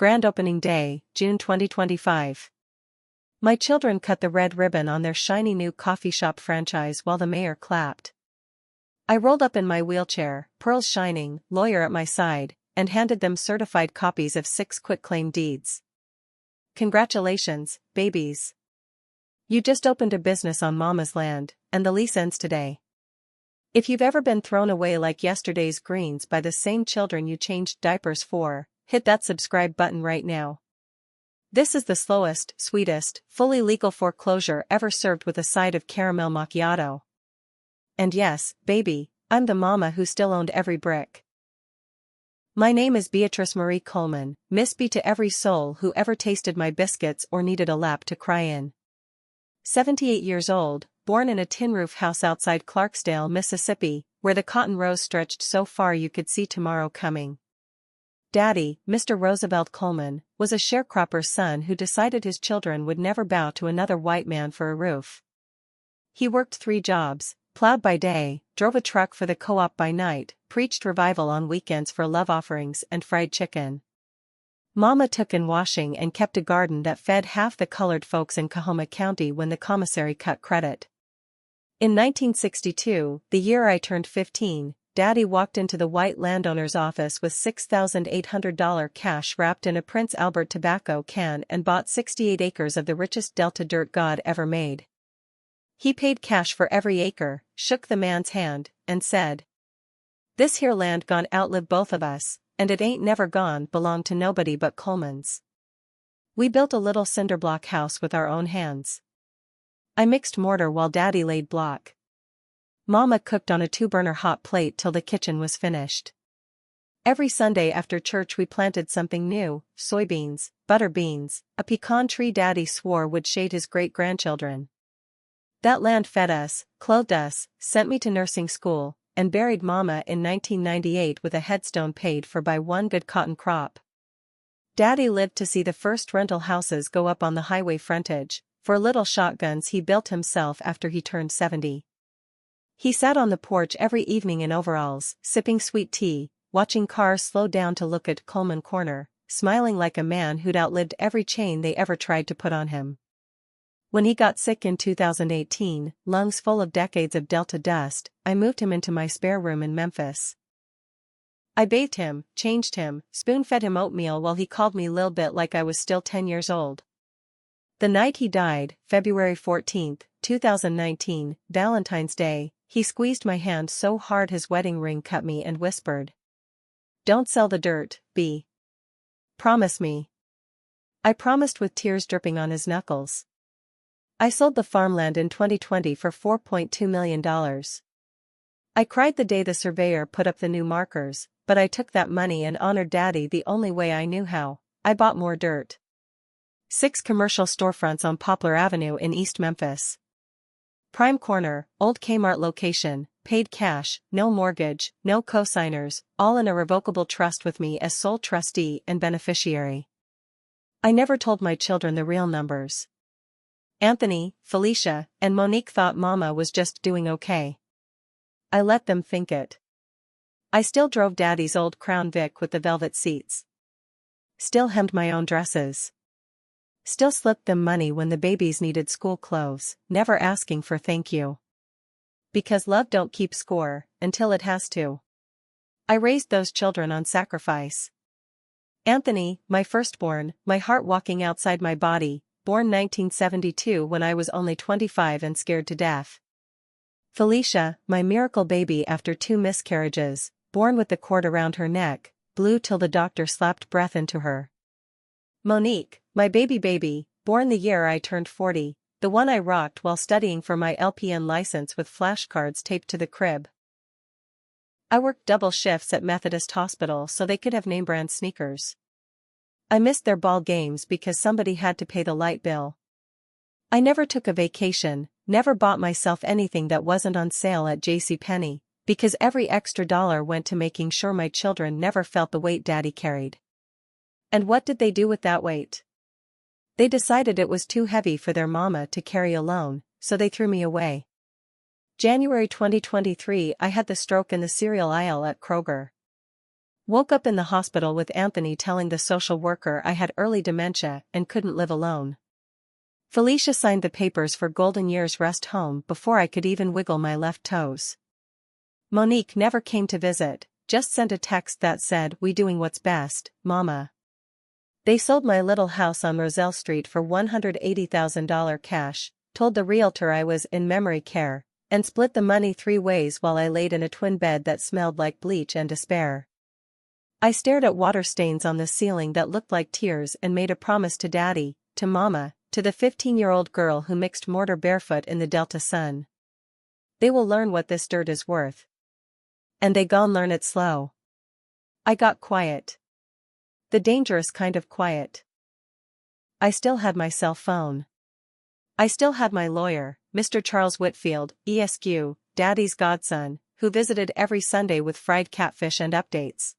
Grand opening day, June 2025. My children cut the red ribbon on their shiny new coffee shop franchise while the mayor clapped. I rolled up in my wheelchair, pearls shining, lawyer at my side, and handed them certified copies of 6 quitclaim deeds. Congratulations, babies. You just opened a business on Mama's land, and the lease ends today. If you've ever been thrown away like yesterday's greens by the same children you changed diapers for, hit that subscribe button right now. This is the slowest, sweetest, fully legal foreclosure ever served with a side of caramel macchiato. And yes, baby, I'm the mama who still owned every brick. My name is Beatrice Marie Coleman, Miss B to every soul who ever tasted my biscuits or needed a lap to cry in. 78 years old, born in a tin roof house outside Clarksdale, Mississippi, where the cotton rows stretched so far you could see tomorrow coming. Daddy, Mr. Roosevelt Coleman, was a sharecropper's son who decided his children would never bow to another white man for a roof. He worked 3 jobs, plowed by day, drove a truck for the co-op by night, preached revival on weekends for love offerings and fried chicken. Mama took in washing and kept a garden that fed half the colored folks in Coahoma County when the commissary cut credit. In 1962, the year I turned 15, Daddy walked into the white landowner's office with $6,800 cash wrapped in a Prince Albert tobacco can and bought 68 acres of the richest Delta dirt God ever made. He paid cash for every acre, shook the man's hand, and said, "This here land gone outlive both of us, and it ain't never gone belong to nobody but Colemans. We built a little cinderblock house with our own hands. I mixed mortar while Daddy laid block. Mama cooked on a 2-burner hot plate till the kitchen was finished. Every Sunday after church we planted something new, soybeans, butter beans, a pecan tree Daddy swore would shade his great-grandchildren. That land fed us, clothed us, sent me to nursing school, and buried Mama in 1998 with a headstone paid for by one good cotton crop. Daddy lived to see the first rental houses go up on the highway frontage, for little shotguns he built himself after he turned 70. He sat on the porch every evening in overalls, sipping sweet tea, watching cars slow down to look at Coleman Corner, smiling like a man who'd outlived every chain they ever tried to put on him. When he got sick in 2018, lungs full of decades of Delta dust, I moved him into my spare room in Memphis. I bathed him, changed him, spoon-fed him oatmeal while he called me Lil Bit like I was still 10 years old. The night he died, February 14, 2019, Valentine's Day, he squeezed my hand so hard his wedding ring cut me and whispered, "Don't sell the dirt, B. Promise me." I promised with tears dripping on his knuckles. I sold the farmland in 2020 for $4.2 million. I cried the day the surveyor put up the new markers, but I took that money and honored Daddy the only way I knew how. I bought more dirt. 6 commercial storefronts on Poplar Avenue in East Memphis. Prime corner, old Kmart location, paid cash, no mortgage, no co-signers, all in a revocable trust with me as sole trustee and beneficiary. I never told my children the real numbers. Anthony, Felicia, and Monique thought Mama was just doing okay. I let them think it. I still drove Daddy's old Crown Vic with the velvet seats. Still hemmed my own dresses. Still slipped them money when the babies needed school clothes, never asking for thank you. Because love don't keep score, until it has to. I raised those children on sacrifice. Anthony, my firstborn, my heart walking outside my body, born 1972 when I was only 25 and scared to death. Felicia, my miracle baby after 2 miscarriages, born with the cord around her neck, blue till the doctor slapped breath into her. Monique, my baby, born the year I turned 40, the one I rocked while studying for my LPN license with flashcards taped to the crib. I worked double shifts at Methodist Hospital so they could have name-brand sneakers. I missed their ball games because somebody had to pay the light bill. I never took a vacation, never bought myself anything that wasn't on sale at JCPenney, because every extra dollar went to making sure my children never felt the weight Daddy carried. And what did they do with that weight? They decided it was too heavy for their mama to carry alone, so they threw me away. January 2023 I had the stroke in the cereal aisle at Kroger. Woke up in the hospital with Anthony telling the social worker I had early dementia and couldn't live alone. Felicia signed the papers for Golden Years Rest Home before I could even wiggle my left toes. Monique never came to visit, just sent a text that said, "We doing what's best, Mama." They sold my little house on Roselle Street for $180,000 cash, told the realtor I was in memory care, and split the money 3 ways while I laid in a twin bed that smelled like bleach and despair. I stared at water stains on the ceiling that looked like tears and made a promise to Daddy, to Mama, to the 15-year-old girl who mixed mortar barefoot in the Delta sun. They will learn what this dirt is worth. And they gon' learn it slow. I got quiet. The dangerous kind of quiet. I still had my cell phone. I still had my lawyer, Mr. Charles Whitfield, ESQ, Daddy's godson, who visited every Sunday with fried catfish and updates.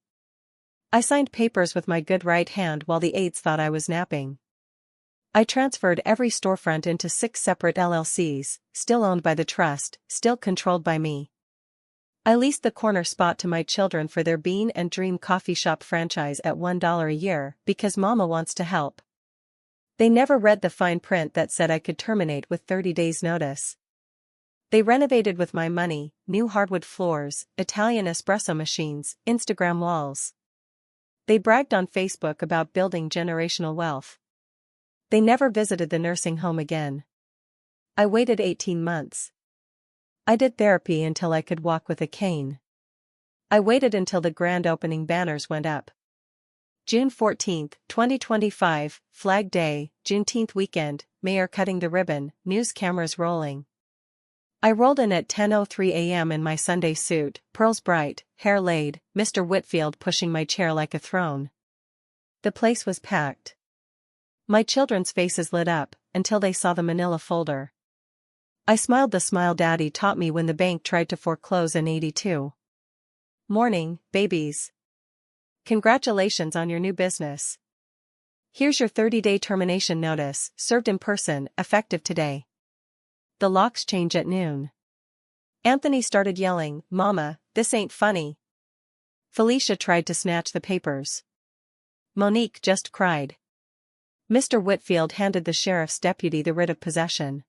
I signed papers with my good right hand while the aides thought I was napping. I transferred every storefront into 6 separate LLCs, still owned by the trust, still controlled by me. I leased the corner spot to my children for their Bean and Dream coffee shop franchise at $1 a year because Mama wants to help. They never read the fine print that said I could terminate with 30 days notice. They renovated with my money, new hardwood floors, Italian espresso machines, Instagram walls. They bragged on Facebook about building generational wealth. They never visited the nursing home again. I waited 18 months. I did therapy until I could walk with a cane. I waited until the grand opening banners went up. June 14, 2025, Flag Day, Juneteenth weekend, Mayor cutting the ribbon, news cameras rolling. I rolled in at 10:03 a.m. in my Sunday suit, pearls bright, hair laid, Mr. Whitfield pushing my chair like a throne. The place was packed. My children's faces lit up, until they saw the manila folder. I smiled the smile Daddy taught me when the bank tried to foreclose in '82. Morning, babies. Congratulations on your new business. Here's your 30-day termination notice, served in person, effective today. The locks change at noon. Anthony started yelling, "Mama, this ain't funny." Felicia tried to snatch the papers. Monique just cried. Mr. Whitfield handed the sheriff's deputy the writ of possession.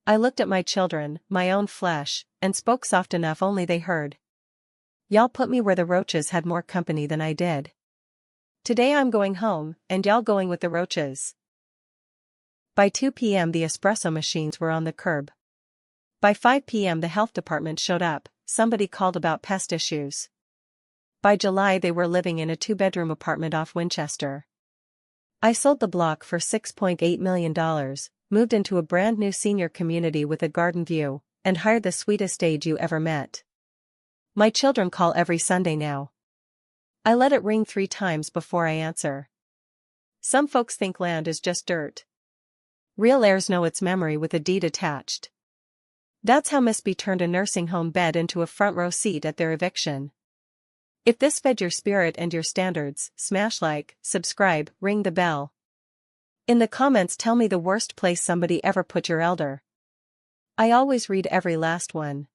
I looked at my children, my own flesh, and spoke soft enough only they heard. Y'all put me where the roaches had more company than I did. Today I'm going home, and y'all going with the roaches. By 2 p.m. the espresso machines were on the curb. By 5 p.m. the health department showed up, somebody called about pest issues. By July they were living in a 2-bedroom apartment off Winchester. I sold the block for $6.8 million, moved into a brand new senior community with a garden view, and hired the sweetest aide you ever met. My children call every Sunday now. I let it ring 3 times before I answer. Some folks think land is just dirt. Real heirs know its memory with a deed attached. That's how Miss B turned a nursing home bed into a front row seat at their eviction. If this fed your spirit and your standards, smash like, subscribe, ring the bell. In the comments tell me the worst place somebody ever put your elder. I always read every last one.